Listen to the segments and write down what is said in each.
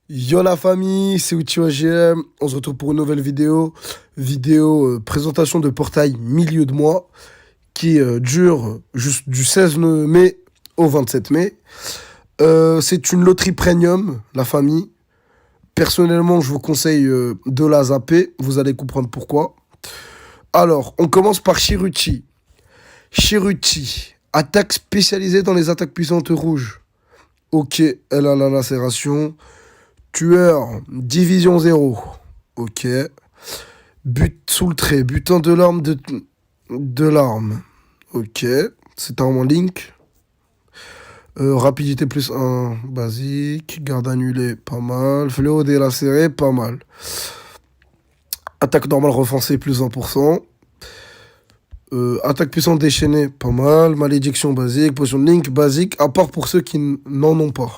Yo la famille, c'est Uchiwa GM. On se retrouve pour une nouvelle vidéo. Présentation de portail milieu de mois qui dure juste du 16 mai au 27 mai. C'est une loterie premium, la famille. Personnellement, je vous conseille de la zapper. Vous allez comprendre pourquoi. Alors, on commence par Shiruchi. Shiruchi, attaque spécialisée dans les attaques puissantes rouges. Ok, elle a la lacération. Tueur, division 0. Ok. But sous le trait, butin de l'arme. Ok. C'est un link. Rapidité plus 1, basique. Garde annulée, pas mal. Fléau délacéré, pas mal. Attaque normale renforcée, plus 1%. Attaque puissante déchaînée, pas mal. Malédiction basique. Potion de link basique, à part pour ceux qui n'en ont pas.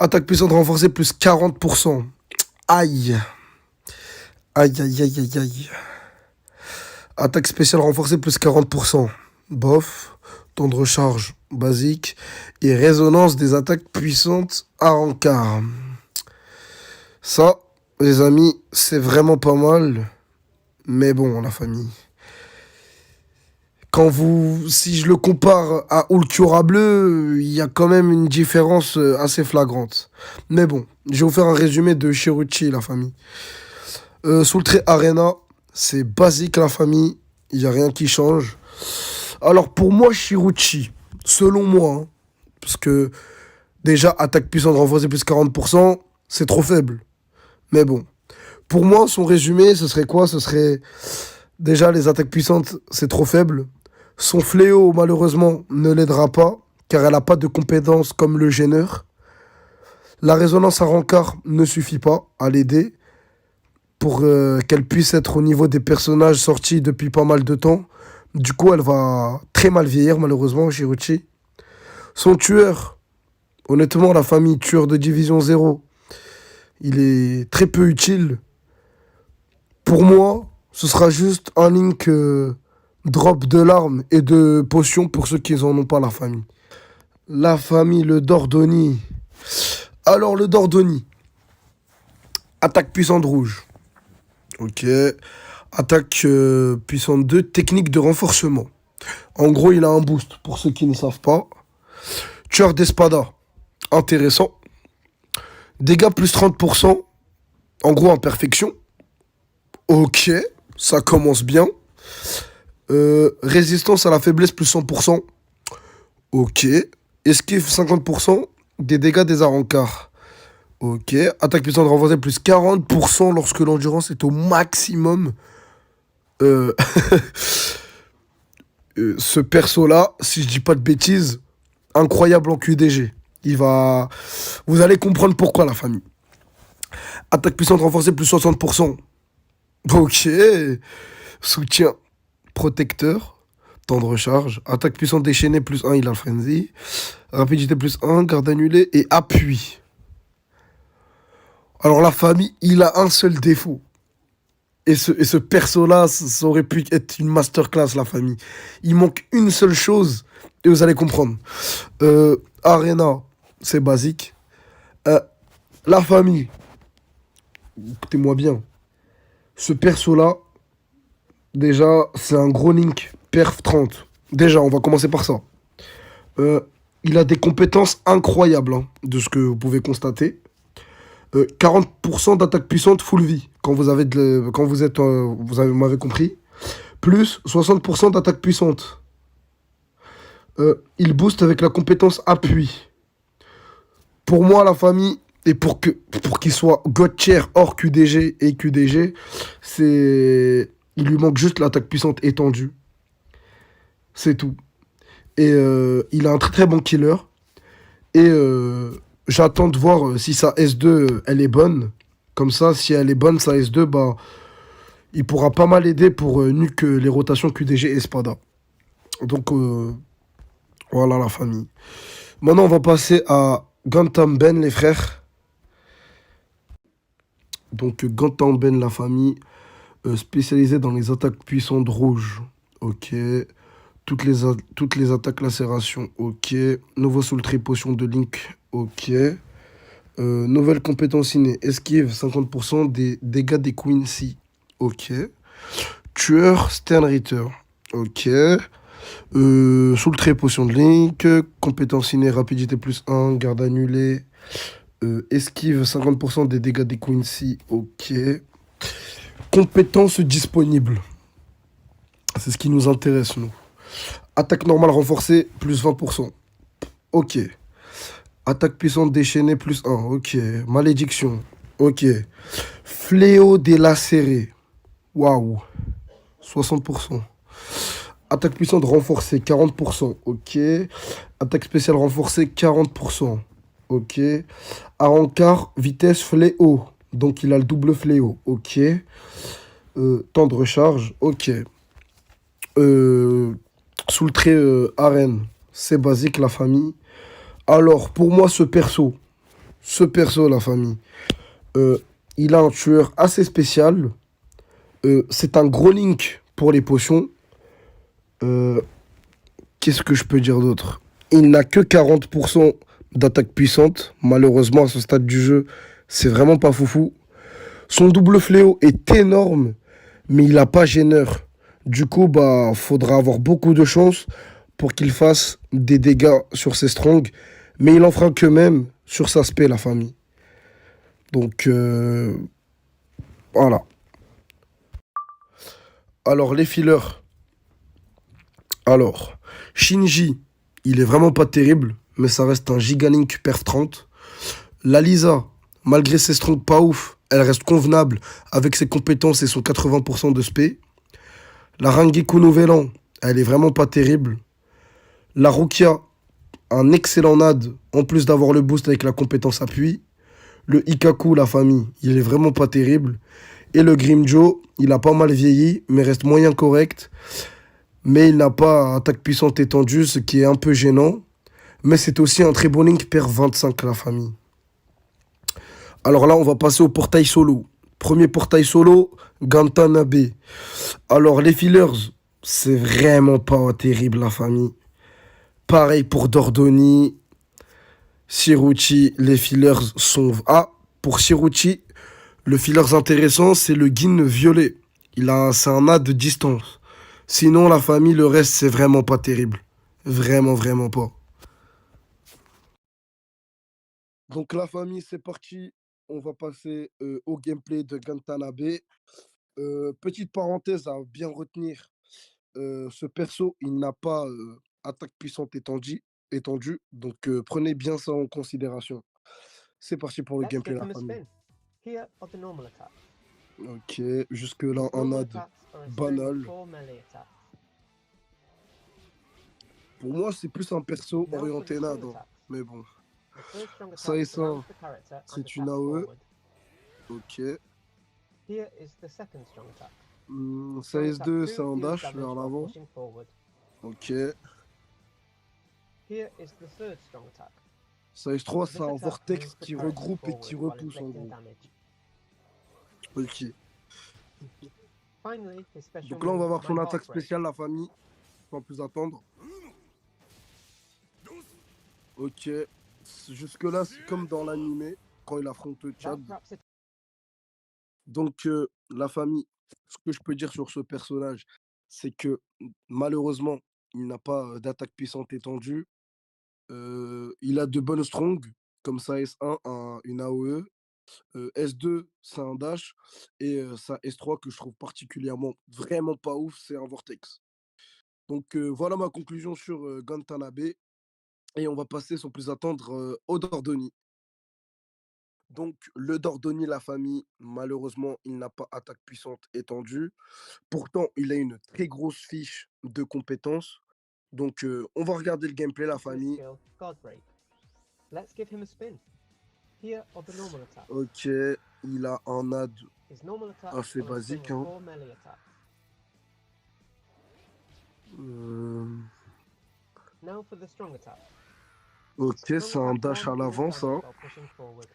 Attaque puissante renforcée, plus 40%. Aïe. Aïe, aïe, aïe, aïe, aïe. Attaque spéciale renforcée, plus 40%. Bof. Temps de recharge, basique. Et résonance des attaques puissantes à rencard. Ça, les amis, c'est vraiment pas mal. Mais bon, la famille. Si je le compare à Ulquiorra Bleu, il y a quand même une différence assez flagrante. Mais bon, je vais vous faire un résumé de Shiruchi, la famille. Sous le trait Arena, c'est basique, la famille. Il n'y a rien qui change. Alors pour moi, Shiruchi, selon moi, hein, parce que déjà, attaque puissante renforcée plus 40%, c'est trop faible. Mais bon, pour moi, son résumé, ce serait quoi? Ce serait déjà les attaques puissantes, c'est trop faible. Son fléau, malheureusement, ne l'aidera pas, car elle n'a pas de compétences comme le gêneur. La résonance à rencard ne suffit pas à l'aider pour qu'elle puisse être au niveau des personnages sortis depuis pas mal de temps. Du coup, elle va très mal vieillir, malheureusement, Shiruchi. Son tueur, honnêtement, la famille tueur de division 0, il est très peu utile. Pour moi, ce sera juste un link drop de larmes et de potions pour ceux qui n'en ont pas, la famille. La famille, le Dordoni. Alors, le Dordoni. Attaque puissante rouge. Ok. Attaque puissante 2, technique de renforcement. En gros, il a un boost, pour ceux qui ne savent pas. Tueur d'espada, intéressant. Dégâts plus 30%. En gros, imperfection. Ok, ça commence bien. Résistance à la faiblesse plus 100%. Ok. Esquive 50% des dégâts des arrancards. Ok. Attaque puissante renforcée plus 40% lorsque l'endurance est au maximum. Euh, ce perso-là, si je dis pas de bêtises, incroyable en QDG. Vous allez comprendre pourquoi, la famille. Attaque puissante renforcée plus 60%. Ok. Soutien protecteur. Temps de recharge. Attaque puissante déchaînée plus 1, il a le frenzy. Rapidité plus 1, garde annulée et appui. Alors la famille, il a un seul défaut. Et ce perso-là, ça aurait pu être une masterclass, la famille. Il manque une seule chose et vous allez comprendre. Arena, c'est basique. Euh, la famille, écoutez-moi bien. Ce perso-là, déjà, c'est un gros link perf 30. Déjà, on va commencer par ça. Euh, il a des compétences incroyables, hein, de ce que vous pouvez constater. 40% d'attaque puissante full vie, quand vous êtes, vous m'avez compris. Plus 60% d'attaque puissante. Il booste avec la compétence appui. Pour moi, la famille, et pour qu'il soit God tier hors QDG et QDG, il lui manque juste l'attaque puissante étendue. C'est tout. Et il a un très très bon killer. Et j'attends de voir si sa S2 elle est bonne. Comme ça, si elle est bonne, sa S2, bah, il pourra pas mal aider pour nuque les rotations QDG et Espada. Donc voilà, la famille. Maintenant, on va passer à Gantam Ben, les frères. Donc Gantam Ben, la famille, spécialisée dans les attaques puissantes rouges. Ok. Toutes les attaques lacération. Ok. Nouveau soul tree potion de Link. Ok. Nouvelle compétence innée. Esquive 50% des dégâts des Quincy. Ok. Tueur Stern Ritter. Ok. Sous le trait potion de Link. Compétence innée rapidité plus 1. Garde annulée. Esquive 50% des dégâts des Quincy. Ok. Compétences disponibles. C'est ce qui nous intéresse, nous. Attaque normale renforcée, plus 20%. Ok. Attaque puissante déchaînée, plus 1. Ok. Malédiction. Ok. Fléau délacéré. Waouh. 60%. Attaque puissante renforcée, 40%. Ok. Attaque spéciale renforcée, 40%. Ok. Arancard, vitesse, fléau. Donc il a le double fléau. Ok. Temps de recharge. Ok. Euh, Sous le trait arène. C'est basique, la famille. Alors, pour moi, ce perso, la famille, euh, il a un tueur assez spécial. C'est un gros link pour les potions. Euh, Qu'est-ce que je peux dire d'autre? Il n'a que 40% d'attaque puissante. Malheureusement, à ce stade du jeu, c'est vraiment pas foufou. Son double fléau est énorme, mais il n'a pas gêneur. Du coup, bah, faudra avoir beaucoup de chance pour qu'il fasse des dégâts sur ses strongs. Mais il en fera que même sur sa spé, la famille. Donc, voilà. Alors, les fillers. Alors, Shinji, il est vraiment pas terrible, mais ça reste un Gigalink Perf 30. La Lisa, malgré ses strongs pas ouf, elle reste convenable avec ses compétences et son 80% de spé. La Rangiku Nouvel An, elle est vraiment pas terrible. La Rukia, un excellent NAD, en plus d'avoir le boost avec la compétence appui. Le Ikaku, la famille, il est vraiment pas terrible. Et le Grimjo, il a pas mal vieilli, mais reste moyen correct. Mais il n'a pas attaque puissante étendue, ce qui est un peu gênant. Mais c'est aussi un très bon link per 25, la famille. Alors là, on va passer au portail solo. Premier portail solo, Gantanabe. Alors les fillers, c'est vraiment pas terrible, la famille. Pareil pour Dordoni, Shiruchi, les fillers sont... Ah, pour Shiruchi, le fillers intéressant, c'est le Gin violet. C'est un A de distance. Sinon, la famille, le reste, c'est vraiment pas terrible. Vraiment, vraiment pas. Donc la famille, c'est parti. On va passer au gameplay de Gantanabe. Petite parenthèse à bien retenir. Ce perso, il n'a pas attaque puissante étendue. Donc prenez bien ça en considération. C'est parti pour le Let's gameplay, give la him a famille. spin. Here are the normal attacks. Ok, jusque-là, His un normal ad attacks are a string of banal. 4 melee attacks. Pour moi, c'est plus un perso Now for the orienté strong NAD, hein. attacks. Mais bon. The first strong Ça et attack ça, surrounds the character and c'est une attacks AOE. forward. Ok. Here is the second strong attack. Ça Strong attack S2, c'est 2 un deals dash damage vers while l'avant. pushing forward. Ok. Here is the third strong attack. Ça S3, This c'est un attack vortex moves the qui character regroupe et qui forward while repousse en inflicting gros. damage. Ok. Finally, his special Donc là, on va move, voir son Mind attaque Heartbreak. spéciale, la famille. Sans plus attendre. Ok. Jusque-là, c'est comme dans l'animé, quand il affronte That Chad. wraps it. Donc, la famille, ce que je peux dire sur ce personnage, c'est que malheureusement, il n'a pas d'attaque puissante étendue. Il a de bonnes strongs, comme sa S1, une AOE. S2, c'est un dash. Et sa S3, que je trouve particulièrement vraiment pas ouf, c'est un vortex. Donc, voilà ma conclusion sur Gantanabe. Et on va passer sans plus attendre au Dordoni. Donc, le Dordoni, la famille, malheureusement, il n'a pas attaque puissante étendue. Pourtant, il a une très grosse fiche de compétences. Donc, on va regarder le gameplay, la To his famille. skill, Godbreak. Let's give him a spin. Here are the normal attacks. Ok, il a un ad His normal attacks assez are a string basique, of hein. 4 melee attacks. Now for the strong attack. Ok, Strong c'est un attack dash 1 à deals l'avant, damage ça. while pushing forward.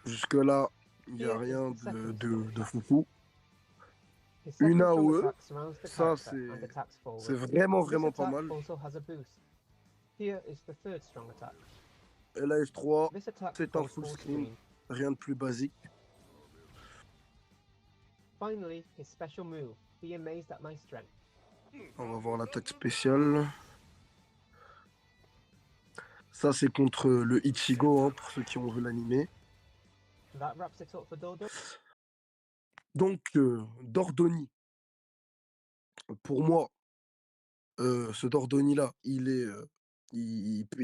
Jusque-là, il n'y a Here is rien the second de strong attack. foufou. His Une second strong AOE, attack surrounds the ça, character and attacks c'est forward. vraiment, This vraiment pas attack mal. also has a boost. Here is the third strong attack. LAS3, This attack c'est un goes full full screen, screen. rien de plus basique. Finally, his special move. Be amazed at my strength. On va voir l'attaque spéciale. Ça, c'est contre le Ichigo, hein, pour ceux qui ont vu l'animé. That wraps it up for Dodo. Donc, Dordoni, pour moi, ce Dordoni-là, il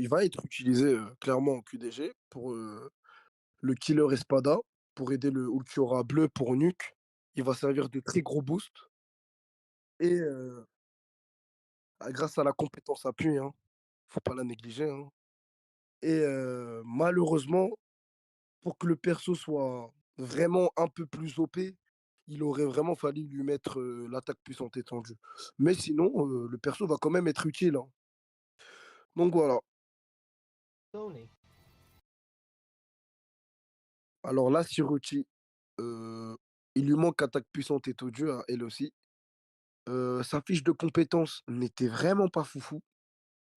va être utilisé clairement en QDG pour le Killer Espada, pour aider le Ulquiorra bleu pour Nuke. Il va servir de très gros boost. Et grâce à la compétence appui, hein, faut pas la négliger, hein. Et malheureusement, pour que le perso soit vraiment un peu plus OP, il aurait vraiment fallu lui mettre l'attaque puissante étendue. Mais sinon, le perso va quand même être utile, hein. Donc voilà. Sony. Alors là, Siruchi, il lui manque attaque puissante étendue à elle aussi. Sa fiche de compétences n'était vraiment pas foufou.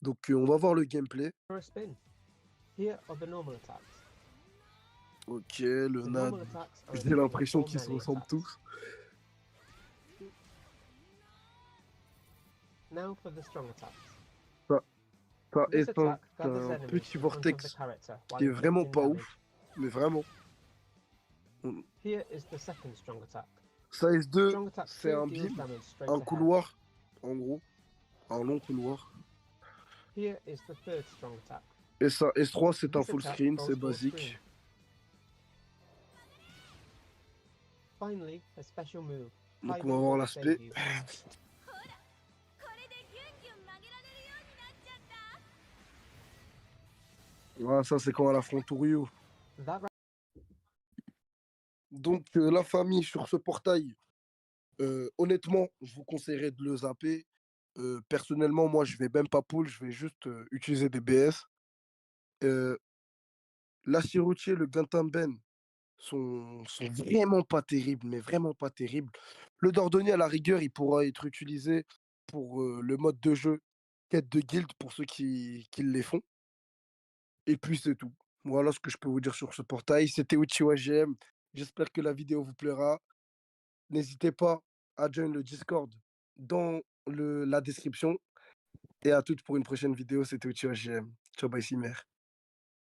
Donc on va voir le gameplay. For a spin. Here are the normal attacks. Ok, le The NAD, normal attacks are a j'ai string of l'impression 4 qu'ils se melee ressemblent attacks. tous. Now for the strong attacks. Ça, ça This est attack un gathers enemies petit in front of the vortex character qui while est vraiment inflicting pas damage. ouf, mais vraiment. Here is the second strong attack. Sa S2, Strong attack c'est 2 un deals beam, damage straight un ahead. couloir, en gros, un long couloir. Here is the third strong attack. Et sa S3, c'est un This full attack screen, goes c'est full basique. screen. Finally, a special move. Donc High on va Wind voir will l'aspect. save you. Voilà, ça c'est quand elle affronte Ryu. That Donc la famille sur ce portail, honnêtement, je vous conseillerais de le zapper. Personnellement, moi, je vais même pas pull, je vais juste utiliser des BS. La Chiroutier, le Gantamben sont vraiment pas terribles, mais vraiment pas terribles. Le Dordonnier, à la rigueur, il pourra être utilisé pour le mode de jeu quête de guild pour ceux qui les font. Et puis c'est tout. Voilà ce que je peux vous dire sur ce portail. C'était Uchiwa GM. J'espère que la vidéo vous plaira. N'hésitez pas à joindre le Discord dans la description. Et à toutes pour une prochaine vidéo. C'était Uchiwa GM. Ciao, bye, Simer.